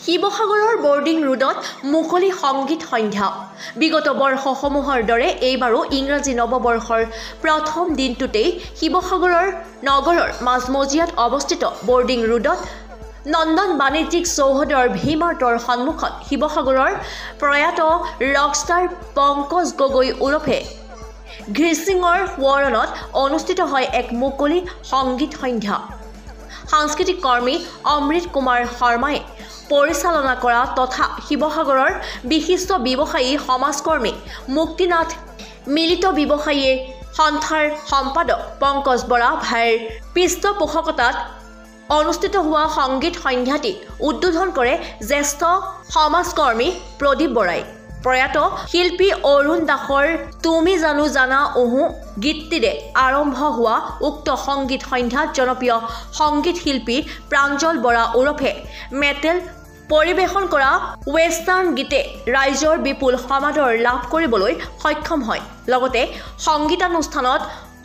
শিৱসাগৰৰ বৰ্ডিং ৰোডত মুকলি সংগীত সন্ধ্যা বিগত বৰ্ষসমূহৰ দৰে এইবাৰো ইংৰাজী নৱবৰ্ষৰ প্ৰথম দিনটোতেই শিৱসাগৰৰ নগৰৰ মাজমজিয়াত অৱস্থিত বৰ্ডিং ৰোডত নন্দন বাণিজ্যিক চৌহদৰ ভীমাৰ্টৰ সন্মুখত শিৱসাগৰৰ প্ৰয়াত ৰকষ্টাৰ পংকজ গগৈ ওৰফে ঘৃচিঙৰ সোঁৱৰণত অনুষ্ঠিত হয় এক মুকলি সংগীত সন্ধ্যা। সাংস্কৃতিক কৰ্মী অমৃত কুমাৰ শৰ্মাই পৰিচালনা কৰা তথা শিৱসাগৰৰ বিশিষ্ট ব্যৱসায়ী সমাজকৰ্মী মুক্তিনাথ মিলিত ব্যৱসায়ী সন্থাৰ সম্পাদক পংকজ বৰা ভাইৰ পৃষ্ঠপোষকতাত অনুষ্ঠিত হোৱা সংগীত সন্ধ্যাটি উদ্বোধন কৰে জ্যেষ্ঠ সমাজকৰ্মী প্ৰদীপ বৰাই। প্ৰয়াত শিল্পী অৰুণ দাসৰ তুমি জানো জানা ওহো গীতটিৰে আৰম্ভ হোৱা উক্ত সংগীত সন্ধ্যাত জনপ্ৰিয় সংগীত শিল্পী প্ৰাঞ্জল বৰা ওৰফে মেটেল পৰিৱেশন কৰা ৱেষ্টাৰ্ণ গীতে ৰাইজৰ বিপুল সমাদৰ লাভ কৰিবলৈ সক্ষম হয়। লগতে সংগীতানুষ্ঠানত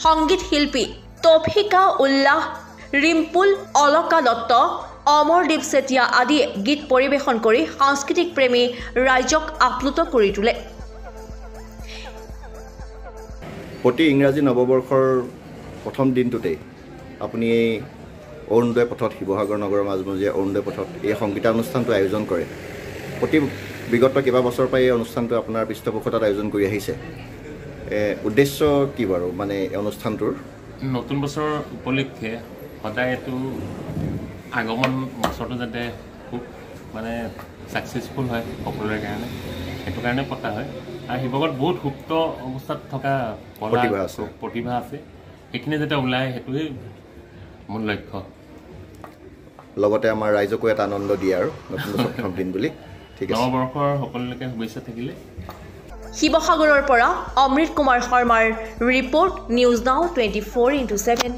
সংগীত শিল্পী তৌফিকা উল্লাহ, ৰিম্পুল, অলকা দত্ত, অমৰদীপ চেতিয়া আদিয়ে গীত পৰিৱেশন কৰি সাংস্কৃতিক প্ৰেমী ৰাইজক আপ্লুত কৰি তোলে। প্ৰতি ইংৰাজী নৱবৰ্ষৰ প্ৰথম দিনটোতেই আপুনি এই অৰুণোদয় পথত শিৱসাগৰ নগৰৰ মাজমজিয়া অৰুণোদয় পথত এই সংগীতানুষ্ঠানটো আয়োজন কৰে। প্ৰতি বিগত কেইবাবছৰৰ পৰা এই অনুষ্ঠানটো আপোনাৰ পৃষ্ঠপোষকতাত আয়োজন কৰি আহিছে। উদ্দেশ্য কি বাৰু মানে এই অনুষ্ঠানটোৰ? নতুন বছৰ উপলক্ষে সদায় এইটো আগমন বছৰটো যাতে খুব মানে ছাকচেছফুল হয় সকলোৰে কাৰণে, সেইটো কাৰণে পতা হয়। আৰু শিৱসাগৰত বহুত সুপ্ত অৱস্থাত থকা প্ৰতিভা আছে, সেইখিনি যাতে ওলায় সেইটোৱেই মূল লক্ষ্য। লগতে আমাৰ ৰাইজকো এটা আনন্দ দিয়ে আৰু নতুন বছৰ প্ৰথম দিন বুলি। ঠিক আছে, নৱবৰ্ষৰ সকলোলৈকে শুভেচ্ছা থাকিলে। শিৱসাগৰৰ পৰা অমৃত কুমাৰ শৰ্মাৰ ৰিপৰ্ট, নিউজ নাও 24/7।